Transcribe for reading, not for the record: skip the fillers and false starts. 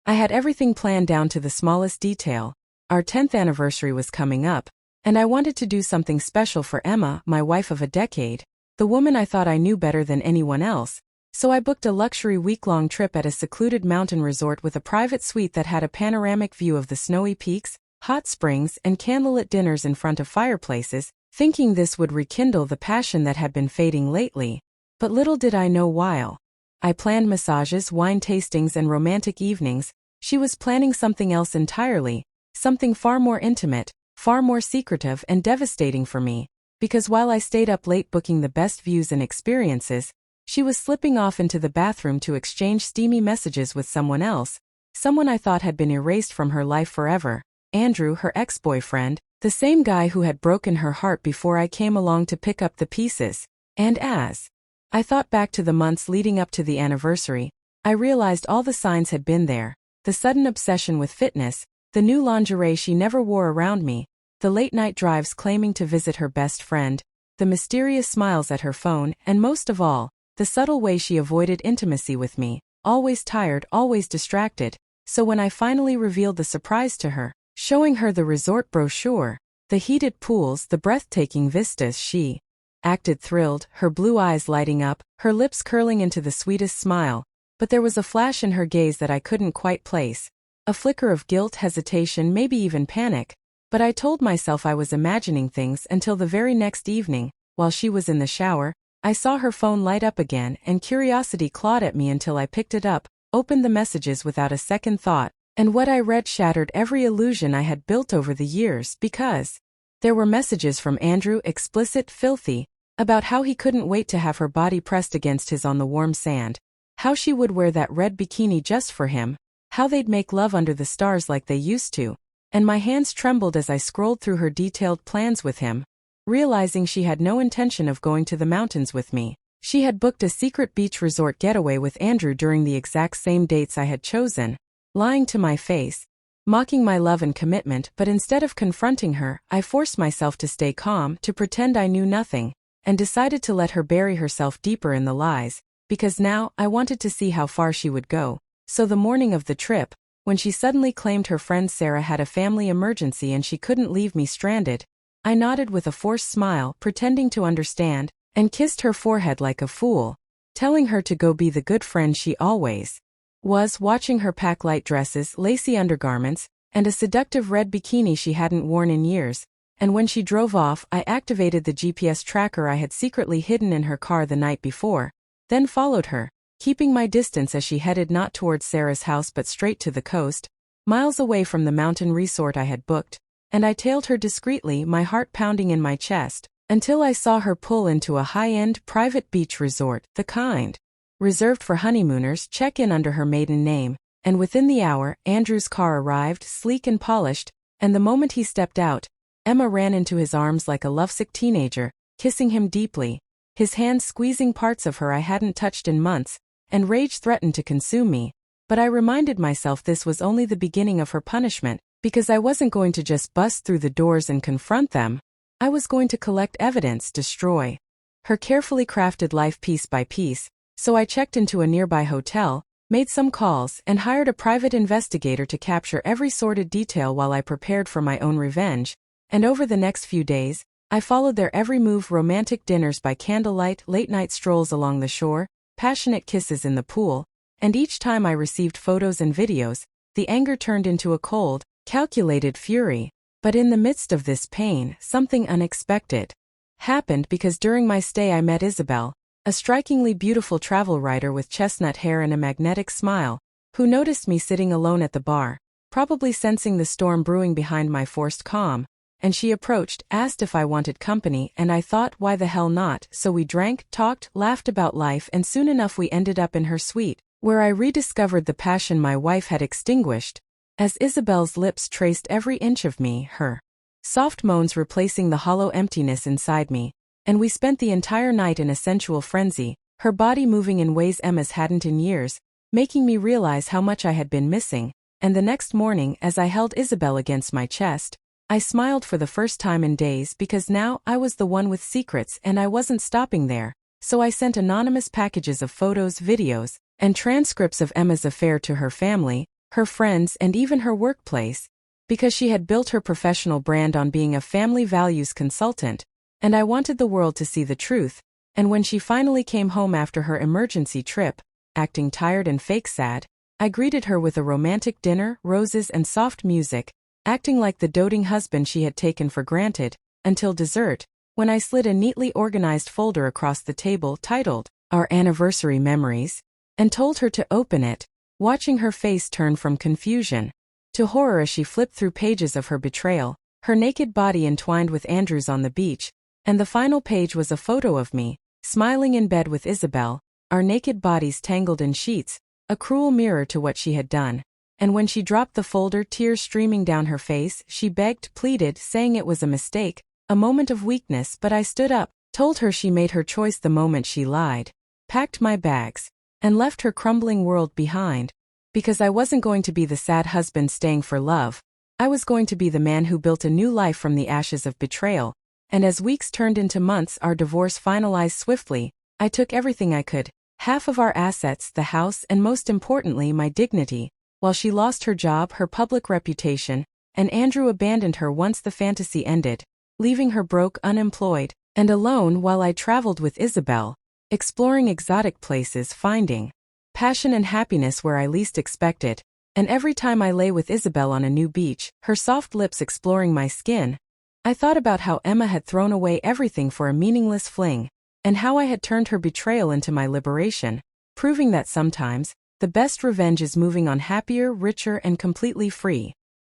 I had everything planned down to the smallest detail. Our 10th anniversary was coming up, and I wanted to do something special for Emma, my wife of a decade, the woman I thought I knew better than anyone else. So I booked a luxury week-long trip at a secluded mountain resort with a private suite that had a panoramic view of the snowy peaks, hot springs, and candlelit dinners in front of fireplaces, thinking this would rekindle the passion that had been fading lately. But little did I know while I planned massages, wine tastings, and romantic evenings, she was planning something else entirely, something far more intimate, far more secretive and devastating for me, because while I stayed up late booking the best views and experiences, she was slipping off into the bathroom to exchange steamy messages with someone else, someone I thought had been erased from her life forever, Andrew, her ex-boyfriend, the same guy who had broken her heart before I came along to pick up the pieces. And as I thought back to the months leading up to the anniversary, I realized all the signs had been there: the sudden obsession with fitness, the new lingerie she never wore around me, the late-night drives claiming to visit her best friend, the mysterious smiles at her phone, and most of all, the subtle way she avoided intimacy with me, always tired, always distracted. So when I finally revealed the surprise to her, showing her the resort brochure, the heated pools, the breathtaking vistas, she acted thrilled, her blue eyes lighting up, her lips curling into the sweetest smile. But there was a flash in her gaze that I couldn't quite place. A flicker of guilt, hesitation, maybe even panic. But I told myself I was imagining things until the very next evening, while she was in the shower, I saw her phone light up again, and curiosity clawed at me until I picked it up, opened the messages without a second thought, and what I read shattered every illusion I had built over the years, because there were messages from Andrew, explicit, filthy, about how he couldn't wait to have her body pressed against his on the warm sand, how she would wear that red bikini just for him, how they'd make love under the stars like they used to, and my hands trembled as I scrolled through her detailed plans with him, realizing she had no intention of going to the mountains with me. She had booked a secret beach resort getaway with Andrew during the exact same dates I had chosen, lying to my face, mocking my love and commitment. But instead of confronting her, I forced myself to stay calm, to pretend I knew nothing, and decided to let her bury herself deeper in the lies, because now I wanted to see how far she would go. So the morning of the trip, when she suddenly claimed her friend Sarah had a family emergency and she couldn't leave me stranded, I nodded with a forced smile, pretending to understand, and kissed her forehead like a fool, telling her to go be the good friend she always was, watching her pack light dresses, lacy undergarments, and a seductive red bikini she hadn't worn in years. And when she drove off, I activated the GPS tracker I had secretly hidden in her car the night before, then followed her, keeping my distance as she headed not towards Sarah's house but straight to the coast, miles away from the mountain resort I had booked, and I tailed her discreetly, my heart pounding in my chest, until I saw her pull into a high-end private beach resort, the kind reserved for honeymooners, check in under her maiden name, and within the hour, Andrew's car arrived, sleek and polished, and the moment he stepped out, Emma ran into his arms like a lovesick teenager, kissing him deeply, his hands squeezing parts of her I hadn't touched in months, and rage threatened to consume me. But I reminded myself this was only the beginning of her punishment, because I wasn't going to just bust through the doors and confront them. I was going to collect evidence, destroy her carefully crafted life piece by piece. So I checked into a nearby hotel, made some calls, and hired a private investigator to capture every sordid detail while I prepared for my own revenge. And over the next few days, I followed their every move: romantic dinners by candlelight, late-night strolls along the shore, passionate kisses in the pool, and each time I received photos and videos, the anger turned into a cold, calculated fury. But in the midst of this pain, something unexpected happened, because during my stay I met Isabel, a strikingly beautiful travel writer with chestnut hair and a magnetic smile, who noticed me sitting alone at the bar, probably sensing the storm brewing behind my forced calm, and she approached, asked if I wanted company, and I thought, why the hell not? So we drank, talked, laughed about life, and soon enough we ended up in her suite, where I rediscovered the passion my wife had extinguished, as Isabel's lips traced every inch of me, her soft moans replacing the hollow emptiness inside me, and we spent the entire night in a sensual frenzy, her body moving in ways Emma's hadn't in years, making me realize how much I had been missing. And the next morning, as I held Isabel against my chest, I smiled for the first time in days, because now I was the one with secrets, and I wasn't stopping there. So I sent anonymous packages of photos, videos, and transcripts of Emma's affair to her family, her friends, and even her workplace, because she had built her professional brand on being a family values consultant, and I wanted the world to see the truth. And when she finally came home after her emergency trip, acting tired and fake sad, I greeted her with a romantic dinner, roses, and soft music, acting like the doting husband she had taken for granted, until dessert, when I slid a neatly organized folder across the table titled, Our Anniversary Memories, and told her to open it, watching her face turn from confusion to horror as she flipped through pages of her betrayal, her naked body entwined with Andrew's on the beach, and the final page was a photo of me, smiling in bed with Isabel, our naked bodies tangled in sheets, a cruel mirror to what she had done. And when she dropped the folder, tears streaming down her face, she begged, pleaded, saying it was a mistake, a moment of weakness. But I stood up, told her she made her choice the moment she lied, packed my bags, and left her crumbling world behind. Because I wasn't going to be the sad husband staying for love. I was going to be the man who built a new life from the ashes of betrayal. And as weeks turned into months, our divorce finalized swiftly. I took everything I could, half of our assets, the house, and most importantly, my dignity, while she lost her job, her public reputation, and Andrew abandoned her once the fantasy ended, leaving her broke, unemployed, and alone while I traveled with Isabel, exploring exotic places, finding passion and happiness where I least expected. And every time I lay with Isabel on a new beach, her soft lips exploring my skin, I thought about how Emma had thrown away everything for a meaningless fling, and how I had turned her betrayal into my liberation, proving that sometimes, the best revenge is moving on happier, richer, and completely free.